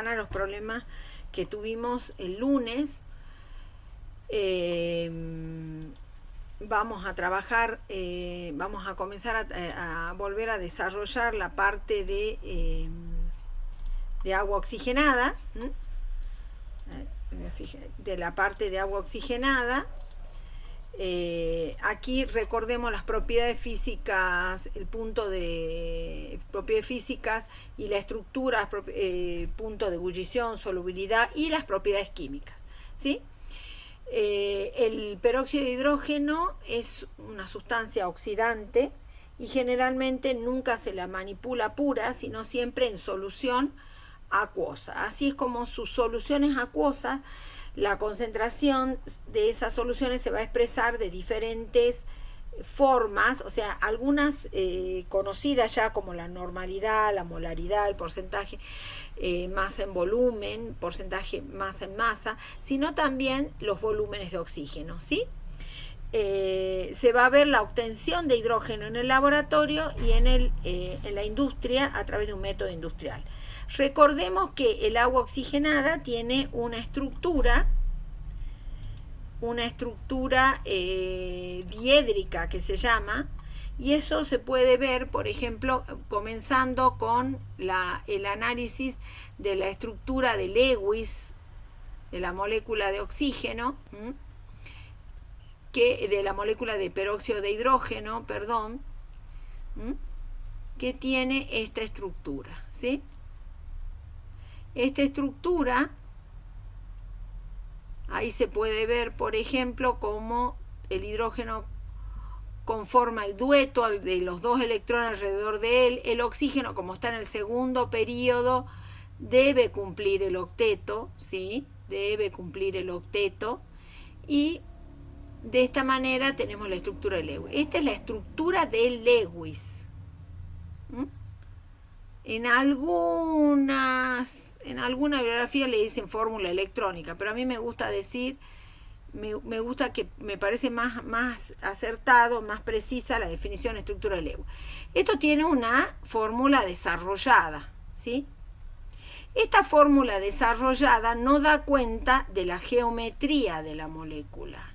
a los problemas que tuvimos el lunes. Vamos a trabajar, vamos a comenzar a volver a desarrollar la parte de agua oxigenada, de la parte de agua oxigenada. Aquí recordemos las propiedades físicas, el punto de propiedades físicas y la estructura, punto de ebullición, solubilidad y las propiedades químicas, ¿sí? El peróxido de hidrógeno es una sustancia oxidante y generalmente nunca se la manipula pura, sino siempre en solución acuosa. Así es como sus soluciones acuosas, la concentración de esas soluciones se va a expresar de diferentes formas, o sea, algunas conocidas ya como la normalidad, la molaridad, el porcentaje masa en volumen, porcentaje masa en masa, sino también los volúmenes de oxígeno, ¿sí? Se va a ver la obtención de hidrógeno en el laboratorio y en la industria a través de un método industrial. Recordemos que el agua oxigenada tiene una estructura diédrica que se llama, y eso se puede ver, por ejemplo, comenzando con el análisis de la estructura de Lewis, de la molécula de oxígeno, de la molécula de peróxido de hidrógeno, perdón, que tiene esta estructura, ¿sí? Esta estructura, ahí se puede ver, por ejemplo, cómo el hidrógeno conforma el dueto de los dos electrones alrededor de él. El oxígeno, como está en el segundo periodo, debe cumplir el octeto, ¿sí? Debe cumplir el octeto. Y de esta manera tenemos la estructura de Lewis. Esta es la estructura de Lewis. En alguna bibliografía le dicen fórmula electrónica, pero a mí me gusta decir, me gusta que me parece más acertado, más precisa la definición de estructura de Lewis. Esto tiene una fórmula desarrollada, ¿sí? Esta fórmula desarrollada no da cuenta de la geometría de la molécula,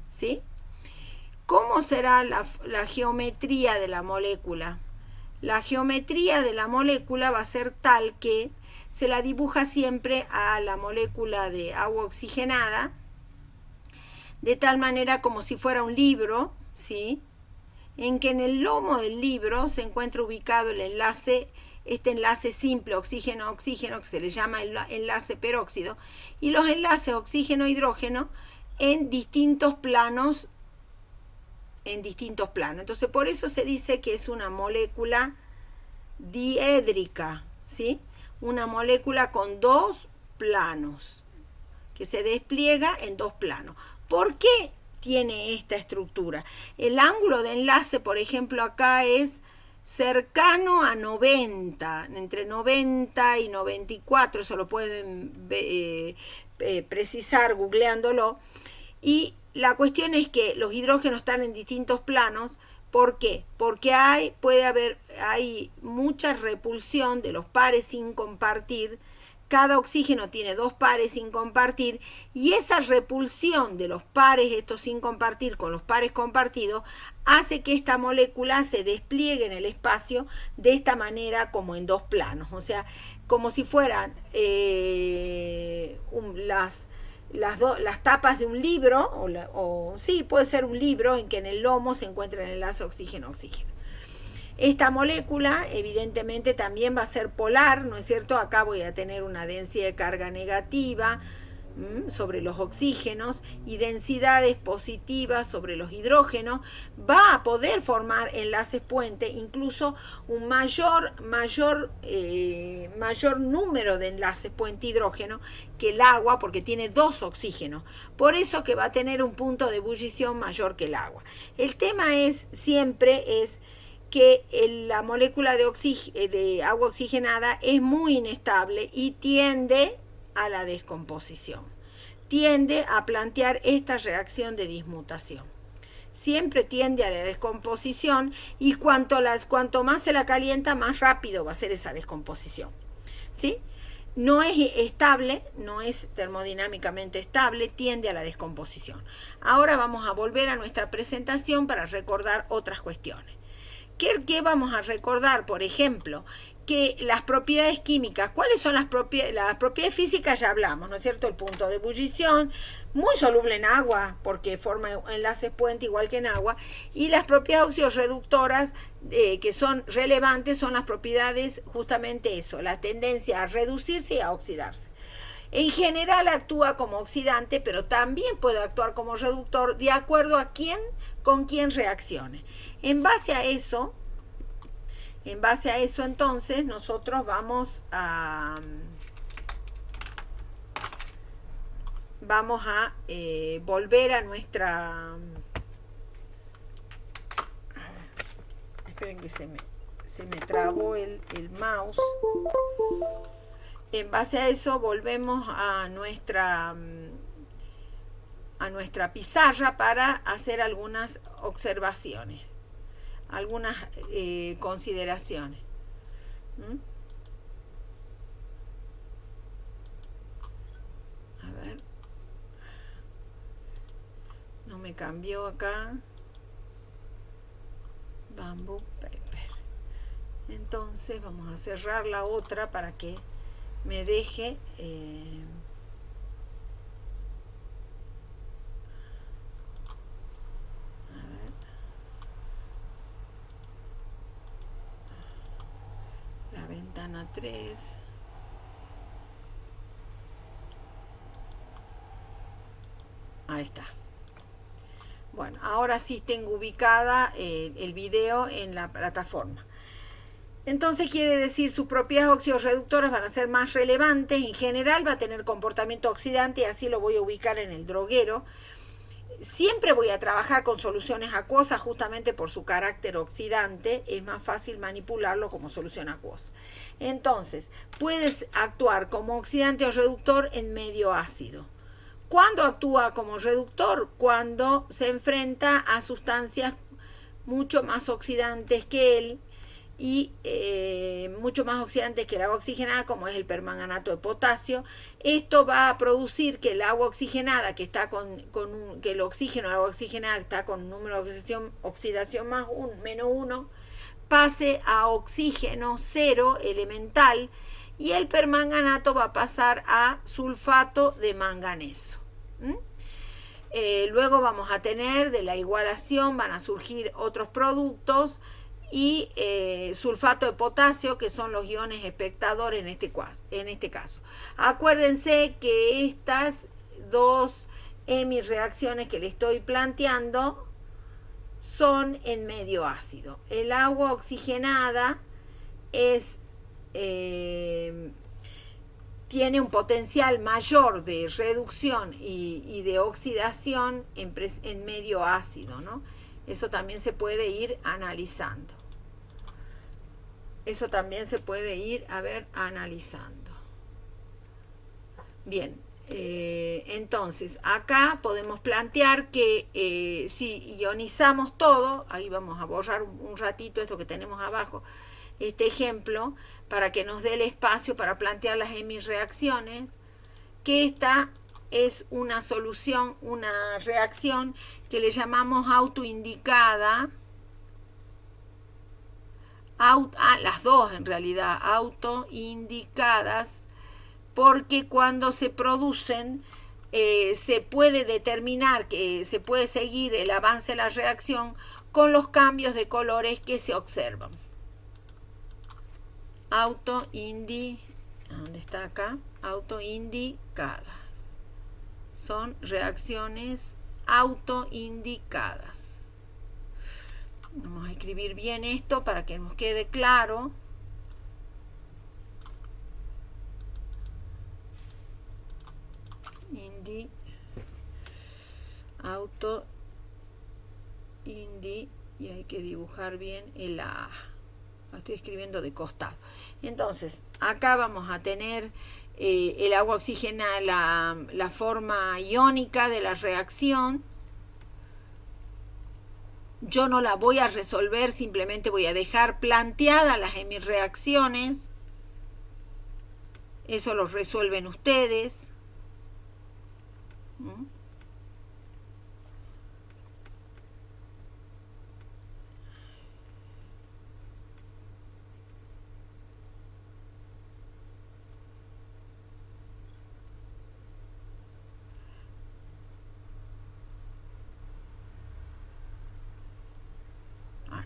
¿sí? ¿Cómo será la geometría de la molécula? La geometría de la molécula va a ser tal que se la dibuja siempre a la molécula de agua oxigenada, de tal manera como si fuera un libro, ¿sí? En que en el lomo del libro se encuentra ubicado el enlace, este enlace simple oxígeno-oxígeno, que se le llama el enlace peróxido, y los enlaces oxígeno-hidrógeno en distintos planos. Entonces, por eso se dice que es una molécula diédrica, ¿sí? Una molécula con dos planos, que se despliega en dos planos. ¿Por qué tiene esta estructura? El ángulo de enlace, por ejemplo, acá es cercano a 90, entre 90 y 94, eso lo pueden precisar googleándolo. Y la cuestión es que los hidrógenos están en distintos planos. ¿Por qué? Porque hay mucha repulsión de los pares sin compartir. Cada oxígeno tiene dos pares sin compartir, y esa repulsión de los pares estos sin compartir con los pares compartidos hace que esta molécula se despliegue en el espacio de esta manera, como en dos planos, o sea, como si fueran las tapas de un libro, sí, puede ser un libro en que en el lomo se encuentra el enlace oxígeno-oxígeno. Esta molécula evidentemente también va a ser polar, ¿no es cierto? Acá voy a tener una densidad de carga negativa sobre los oxígenos y densidades positivas sobre los hidrógenos. Va a poder formar enlaces puente, incluso un mayor número de enlaces puente hidrógeno que el agua, porque tiene dos oxígenos. Por eso que va a tener un punto de ebullición mayor que el agua. El tema siempre es que la molécula de agua oxigenada es muy inestable y tiende a la descomposición. Tiende a plantear esta reacción de dismutación. Siempre tiende a la descomposición, y cuanto más se la calienta, más rápido va a ser esa descomposición, ¿sí? no es estable, no es termodinámicamente estable, tiende a la descomposición. Ahora vamos a volver a nuestra presentación para recordar otras cuestiones. ¿Qué vamos a recordar? Por ejemplo, que las propiedades químicas, ¿cuáles son las propiedades físicas? Ya hablamos, ¿no es cierto? El punto de ebullición, muy soluble en agua, porque forma enlaces puente igual que en agua, y las propiedades oxidorreductoras que son relevantes son las propiedades, justamente eso, la tendencia a reducirse y a oxidarse. En general actúa como oxidante, pero también puede actuar como reductor de acuerdo a con quién reaccione. En base a eso, entonces, nosotros vamos a volver a nuestra... Esperen que se me trabó el mouse. En base a eso volvemos a nuestra pizarra para hacer algunas observaciones, algunas consideraciones. A ver, no me cambió acá. Bamboo paper. Entonces vamos a cerrar la otra para que me deje la ventana 3. Ahí está. Bueno, ahora sí tengo ubicada el video en la plataforma. Entonces quiere decir, sus propiedades oxidorreductoras van a ser más relevantes. En general va a tener comportamiento oxidante, y así lo voy a ubicar en el droguero. Siempre voy a trabajar con soluciones acuosas justamente por su carácter oxidante. Es más fácil manipularlo como solución acuosa. Entonces, puedes actuar como oxidante o reductor en medio ácido. ¿Cuándo actúa como reductor? Cuando se enfrenta a sustancias mucho más oxidantes que él y mucho más oxidantes que el agua oxigenada, como es el permanganato de potasio. Esto va a producir que el agua oxigenada, que está que el oxígeno, el agua oxigenada está con un número de oxidación menos 1, pase a oxígeno 0 elemental, y el permanganato va a pasar a sulfato de manganeso. Luego vamos a tener de la igualación, van a surgir otros productos, y sulfato de potasio, que son los iones espectadores en este caso. Acuérdense que estas dos reacciones que le estoy planteando son en medio ácido. El agua oxigenada tiene un potencial mayor de reducción y de oxidación en medio ácido, ¿no? Eso también se puede ir analizando. Analizando. Bien, entonces acá podemos plantear que si ionizamos todo, ahí vamos a borrar un ratito esto que tenemos abajo, este ejemplo, para que nos dé el espacio para plantear las reacciones, que esta es una solución, una reacción que le llamamos autoindicada. Las dos en realidad, autoindicadas, porque cuando se producen se puede determinar que se puede seguir el avance de la reacción con los cambios de colores que se observan. ¿Dónde está acá? Autoindicadas. Son reacciones autoindicadas. Vamos a escribir bien esto para que nos quede claro. Y hay que dibujar bien el A. Lo estoy escribiendo de costado. Entonces, acá vamos a tener el agua oxigenada, la forma iónica de la reacción. Yo no la voy a resolver, simplemente voy a dejar planteadas las reacciones. Eso lo resuelven ustedes. ¿Mm?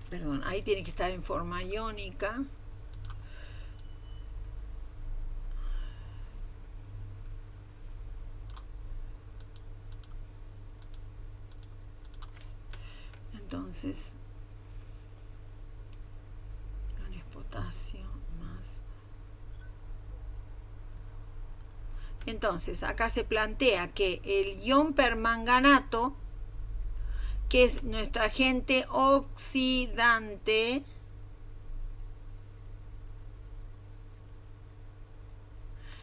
Perdón, ahí tiene que estar en forma iónica. Entonces, iones potasio más. Entonces, acá se plantea que el ion permanganato, que es nuestro agente oxidante,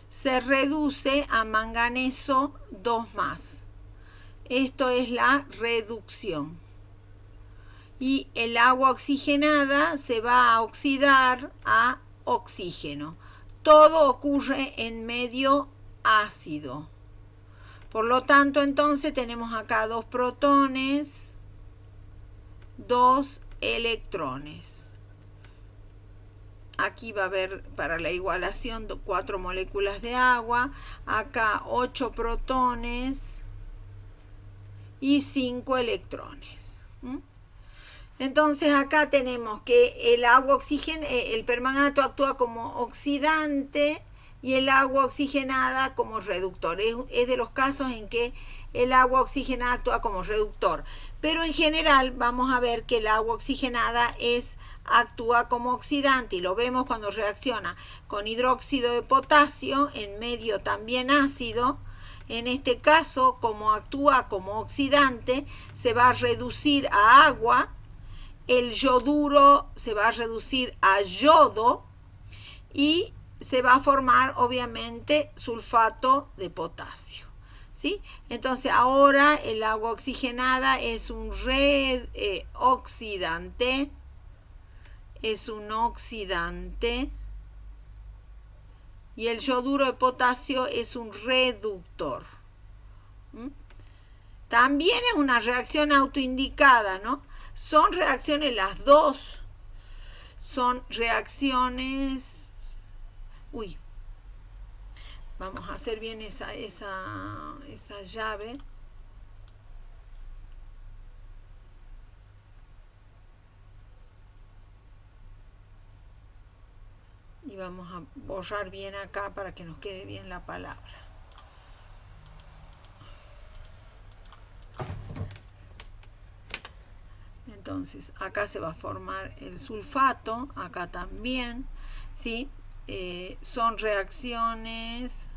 se reduce a manganeso 2+. Esto es la reducción. Y el agua oxigenada se va a oxidar a oxígeno. Todo ocurre en medio ácido. Por lo tanto, entonces tenemos acá 2 protones, 2 electrones. Aquí va a haber para la igualación 4 moléculas de agua. Acá 8 protones y 5 electrones. Entonces acá tenemos que el permanganato actúa como oxidante y el agua oxigenada como reductor. Es de los casos en que el agua oxigenada actúa como reductor. Pero en general vamos a ver que el agua oxigenada actúa como oxidante, y lo vemos cuando reacciona con hidróxido de potasio en medio también ácido. En este caso, como actúa como oxidante, se va a reducir a agua, el yoduro se va a reducir a yodo y se va a formar obviamente sulfato de potasio. ¿Sí? Entonces ahora el agua oxigenada es un oxidante, y el yoduro de potasio es un reductor. También es una reacción autoindicada, ¿no? Son reacciones, las dos son reacciones. Vamos a hacer bien esa llave. Y vamos a borrar bien acá para que nos quede bien la palabra. Entonces, acá se va a formar el sulfato, acá también, ¿sí? Son reacciones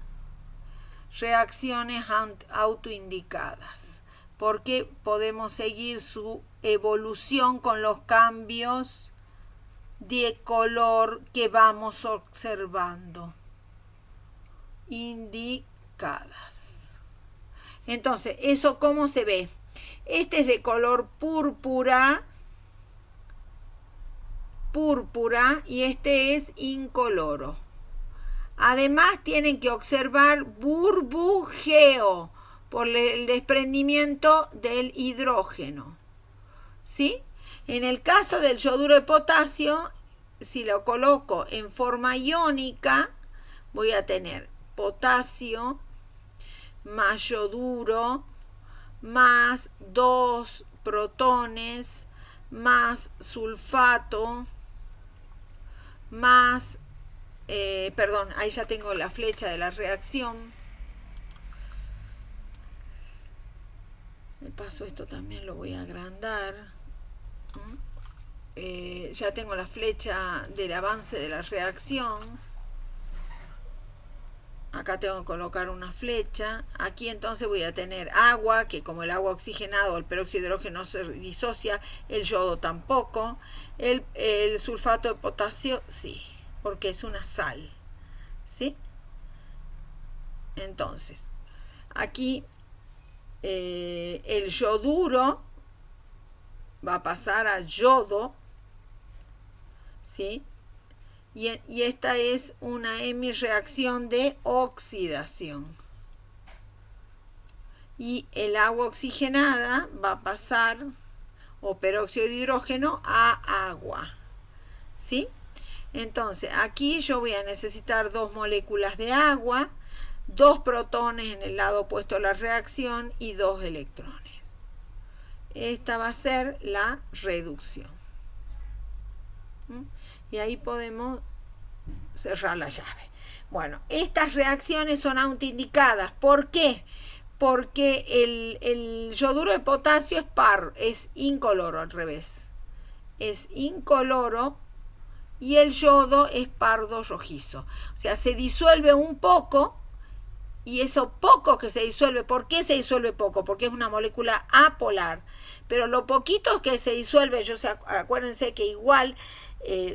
autoindicadas, porque podemos seguir su evolución con los cambios de color que vamos observando. Indicadas. Entonces, ¿eso cómo se ve? Este es de color púrpura, y este es incoloro. Además, tienen que observar burbujeo por el desprendimiento del hidrógeno. ¿Sí? En el caso del yoduro de potasio, si lo coloco en forma iónica, voy a tener potasio más yoduro más 2 protones más sulfato más, ahí ya tengo la flecha de la reacción. De paso, esto también lo voy a agrandar. Ya tengo la flecha del avance de la reacción. Acá tengo que colocar una flecha. Aquí entonces voy a tener agua, que como el agua oxigenada o el peróxido de hidrógeno se disocia, el yodo tampoco. El sulfato de potasio sí, porque es una sal. ¿Sí? Entonces, aquí el yoduro va a pasar a yodo. ¿Sí? y esta es una hemireacción de oxidación. Y el agua oxigenada va a pasar, o peróxido de hidrógeno, a agua. ¿Sí? Entonces, aquí yo voy a necesitar 2 moléculas de agua, 2 protones en el lado opuesto a la reacción y 2 electrones. Esta va a ser la reducción. Y ahí podemos cerrar la llave. Bueno, estas reacciones son autoindicadas. ¿Por qué? Porque el yoduro de potasio es incoloro, al revés. Es incoloro y el yodo es pardo rojizo. O sea, se disuelve un poco, y eso poco que se disuelve, ¿por qué se disuelve poco? Porque es una molécula apolar. Pero lo poquito que se disuelve, acuérdense que igual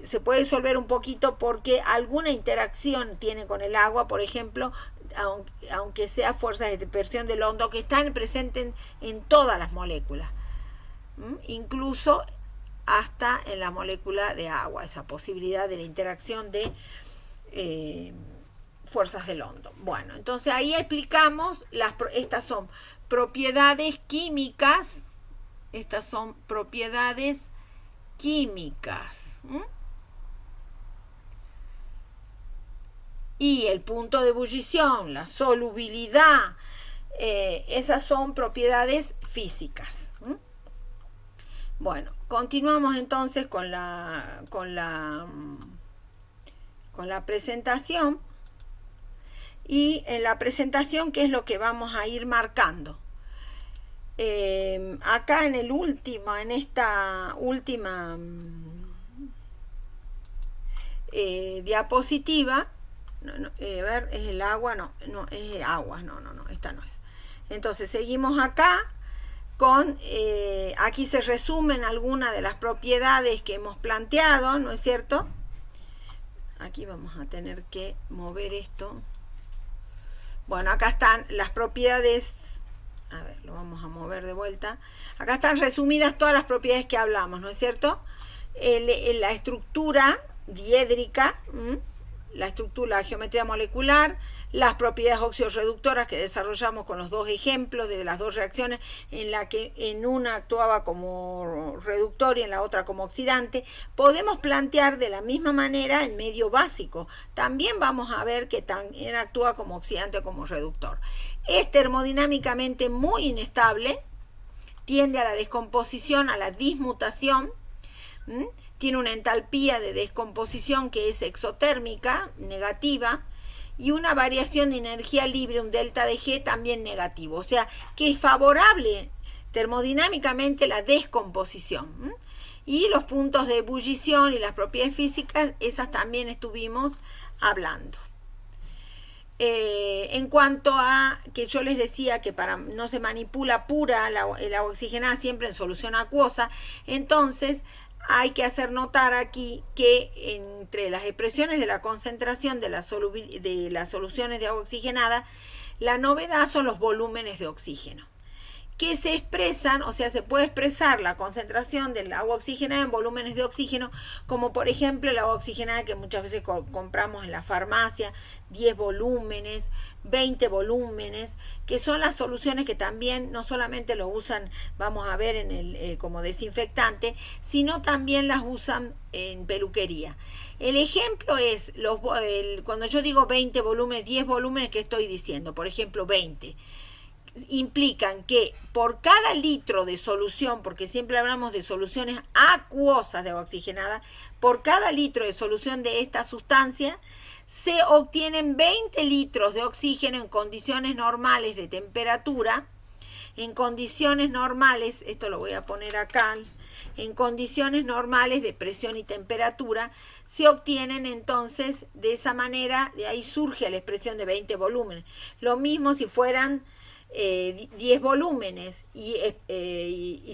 se puede disolver un poquito porque alguna interacción tiene con el agua, por ejemplo, aunque sea fuerzas de dispersión del hondo que están presentes en todas las moléculas, incluso hasta en la molécula de agua, esa posibilidad de la interacción de fuerzas del hondo. Bueno, entonces ahí explicamos, estas son propiedades químicas, y el punto de ebullición, la solubilidad, esas son propiedades físicas. Bueno, continuamos entonces con la presentación. Y en la presentación, ¿qué es lo que vamos a ir marcando? Acá en esta última diapositiva, a ver, es el agua, no, es agua, no, esta no es. Entonces seguimos acá con, aquí se resumen algunas de las propiedades que hemos planteado, ¿no es cierto? Aquí vamos a tener que mover esto. Bueno, acá están las propiedades, a ver, lo vamos a mover de vuelta. Acá están resumidas todas las propiedades que hablamos, ¿no es cierto? La estructura diédrica, la geometría molecular, las propiedades oxidorreductoras que desarrollamos con los 2 ejemplos de las 2 reacciones, en la que en una actuaba como reductor y en la otra como oxidante. Podemos plantear de la misma manera el medio básico. También vamos a ver que también actúa como oxidante o como reductor. Es termodinámicamente muy inestable, tiende a la descomposición, a la dismutación, tiene una entalpía de descomposición que es exotérmica, negativa, y una variación de energía libre, un delta de G, también negativo. O sea, que es favorable termodinámicamente la descomposición. Y los puntos de ebullición y las propiedades físicas, esas también estuvimos hablando. En cuanto a que yo les decía que no se manipula pura el agua oxigenada, siempre en solución acuosa, entonces hay que hacer notar aquí que entre las expresiones de la concentración de las soluciones de agua oxigenada, la novedad son los volúmenes de oxígeno, que se expresan, o sea, se puede expresar la concentración del agua oxigenada en volúmenes de oxígeno, como por ejemplo el agua oxigenada que muchas veces compramos en la farmacia, 10 volúmenes, 20 volúmenes, que son las soluciones que también no solamente lo usan, vamos a ver, como desinfectante, sino también las usan en peluquería. El ejemplo es, cuando yo digo 20 volúmenes, 10 volúmenes, ¿qué estoy diciendo? Por ejemplo, 20. Implican que por cada litro de solución, porque siempre hablamos de soluciones acuosas de agua oxigenada, por cada litro de solución de esta sustancia se obtienen 20 litros de oxígeno en condiciones normales de temperatura. En condiciones normales, esto lo voy a poner acá, en condiciones normales de presión y temperatura, se obtienen entonces de esa manera, de ahí surge la expresión de 20 volúmenes. Lo mismo si fueran 10 volúmenes y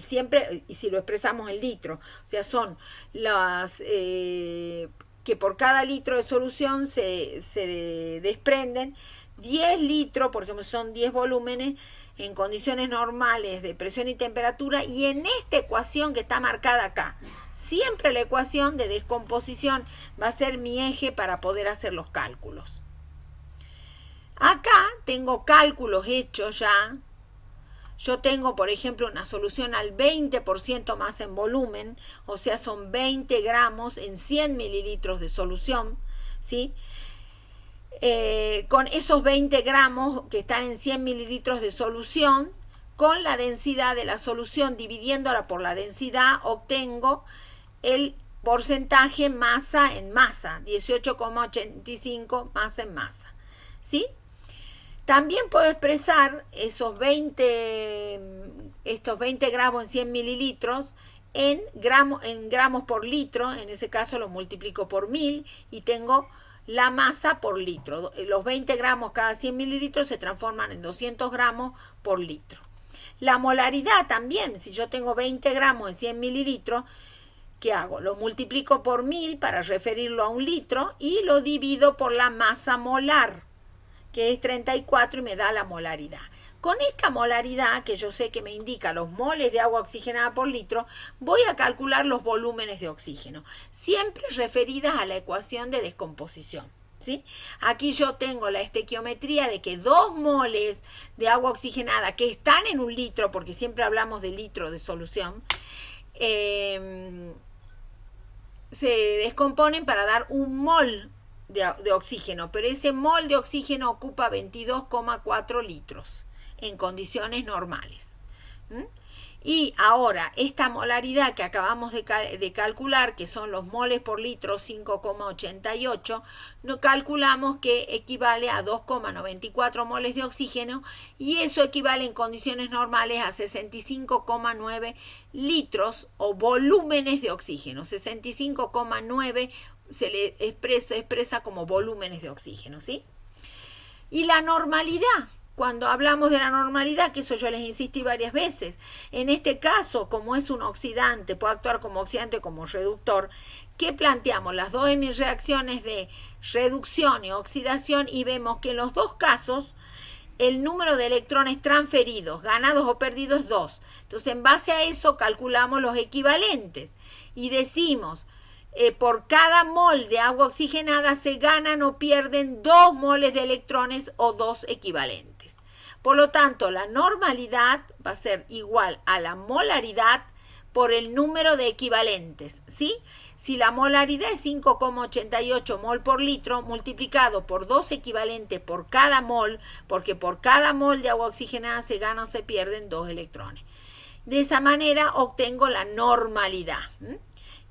siempre, y si lo expresamos en litro, o sea, son las que por cada litro de solución se desprenden 10 litros, por ejemplo, son 10 volúmenes en condiciones normales de presión y temperatura, y en esta ecuación que está marcada acá, siempre la ecuación de descomposición va a ser mi eje para poder hacer los cálculos. Acá tengo cálculos hechos ya. Yo tengo, por ejemplo, una solución al 20% más en volumen, o sea, son 20 gramos en 100 mililitros de solución, ¿sí? Con esos 20 gramos que están en 100 mililitros de solución, con la densidad de la solución dividiéndola por la densidad, obtengo el porcentaje masa en masa, 18,85 masa en masa, ¿sí? También puedo expresar estos 20 gramos en 100 mililitros en gramos por litro. En ese caso lo multiplico por 1000 y tengo la masa por litro. Los 20 gramos cada 100 mililitros se transforman en 200 gramos por litro. La molaridad también, si yo tengo 20 gramos en 100 mililitros, ¿qué hago? Lo multiplico por 1000 para referirlo a un litro y lo divido por la masa molar, que es 34, y me da la molaridad. Con esta molaridad, que yo sé que me indica los moles de agua oxigenada por litro, voy a calcular los volúmenes de oxígeno, siempre referidas a la ecuación de descomposición, ¿sí? Aquí yo tengo la estequiometría de que 2 moles de agua oxigenada que están en un litro, porque siempre hablamos de litro de solución, se descomponen para dar un mol de oxígeno, pero ese mol de oxígeno ocupa 22,4 litros en condiciones normales. Y ahora, esta molaridad que acabamos de calcular, que son los moles por litro, 5,88, no calculamos que equivale a 2,94 moles de oxígeno, y eso equivale en condiciones normales a 65,9 litros o volúmenes de oxígeno. 65,9 se le expresa como volúmenes de oxígeno, ¿sí? Y la normalidad, cuando hablamos de la normalidad, que eso yo les insistí varias veces, en este caso, como es un oxidante, puede actuar como oxidante o como reductor, ¿qué planteamos? Las dos reacciones de reducción y oxidación, y vemos que en los dos casos el número de electrones transferidos, ganados o perdidos, es 2. Entonces, en base a eso calculamos los equivalentes y decimos, por cada mol de agua oxigenada se ganan o pierden 2 moles de electrones o 2 equivalentes. Por lo tanto, la normalidad va a ser igual a la molaridad por el número de equivalentes, ¿sí? Si la molaridad es 5,88 mol por litro, multiplicado por 2 equivalentes por cada mol, porque por cada mol de agua oxigenada se ganan o se pierden 2 electrones. De esa manera obtengo la normalidad,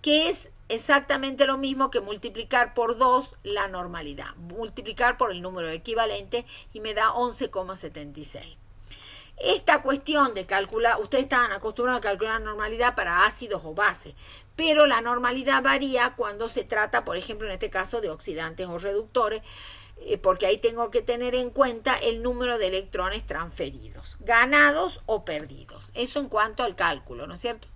que es exactamente lo mismo que multiplicar por 2 la normalidad, multiplicar por el número equivalente, y me da 11,76. Esta cuestión de calcular, ustedes estaban acostumbrados a calcular la normalidad para ácidos o bases, pero la normalidad varía cuando se trata, por ejemplo, en este caso, de oxidantes o reductores, porque ahí tengo que tener en cuenta el número de electrones transferidos, ganados o perdidos. Eso en cuanto al cálculo, ¿no es cierto?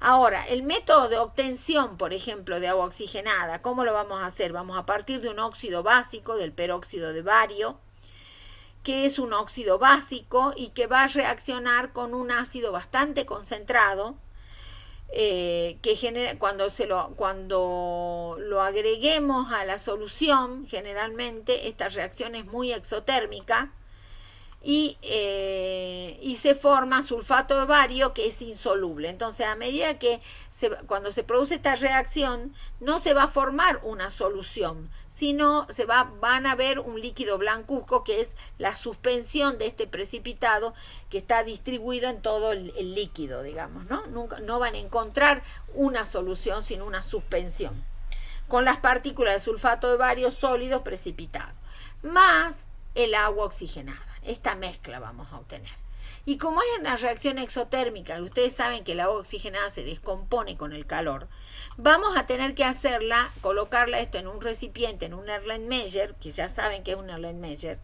Ahora, el método de obtención, por ejemplo, de agua oxigenada, ¿cómo lo vamos a hacer? Vamos a partir de un óxido básico, del peróxido de bario, que es un óxido básico y que va a reaccionar con un ácido bastante concentrado, que genera, cuando lo agreguemos a la solución, generalmente esta reacción es muy exotérmica, y se forma van de bario, que es insoluble. Entonces, a medida que cuando se produce esta reacción, no se va a formar una solución, sino van a ver un líquido blancuzco, que es la suspensión de este precipitado que está distribuido en todo el líquido, digamos, ¿no? No van a encontrar una solución, sino una suspensión, con las partículas de sulfato de bario sólido precipitado, más el agua oxigenada. Esta mezcla vamos a obtener. Y como es una reacción exotérmica, y ustedes saben que el agua oxigenada se descompone con el calor, vamos a tener que colocarla esto en un recipiente, en un Erlenmeyer, que ya saben que es un Erlenmeyer,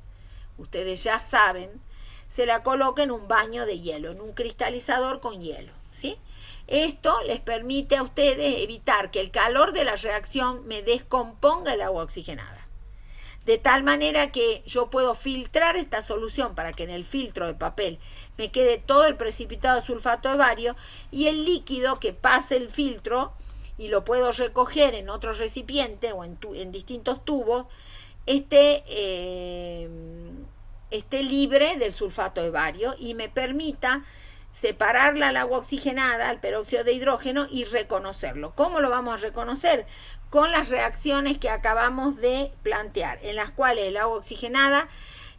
ustedes ya saben, se la coloca en un baño de hielo, en un cristalizador con hielo, ¿sí? Esto les permite a ustedes evitar que el calor de la reacción me descomponga el agua oxigenada. de tal manera que yo puedo filtrar esta solución para que en el filtro de papel me quede todo el precipitado de sulfato de bario, y el líquido que pase el filtro y lo puedo recoger en otro recipiente o en distintos tubos, esté libre del sulfato de bario y me permita separarla al agua oxigenada, al peróxido de hidrógeno, y reconocerlo. ¿Cómo lo vamos a reconocer? Con las reacciones que acabamos de plantear, en las cuales el agua oxigenada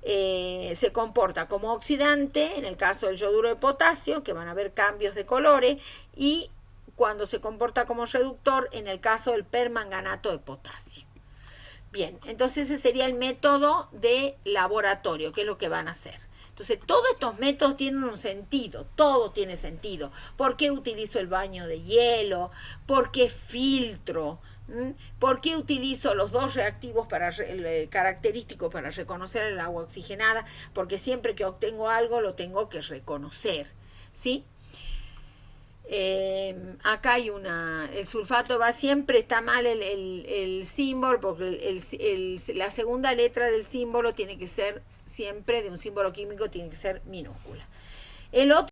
se comporta como oxidante, en el caso del yoduro de potasio, que van a haber cambios de colores, y cuando se comporta como reductor, en el caso del permanganato de potasio. Bien, entonces ese sería el método de laboratorio, que es lo que van a hacer. Entonces, todos estos métodos tienen un sentido, todo tiene sentido. ¿Por qué utilizo el baño de hielo? ¿Por qué filtro? ¿Por qué utilizo los dos reactivos característicos para reconocer el agua oxigenada? Porque siempre que obtengo algo lo tengo que reconocer, ¿sí? Acá hay el sulfato va, siempre está mal el símbolo, porque la segunda letra del símbolo tiene que ser siempre, de un símbolo químico, tiene que ser minúscula. El otro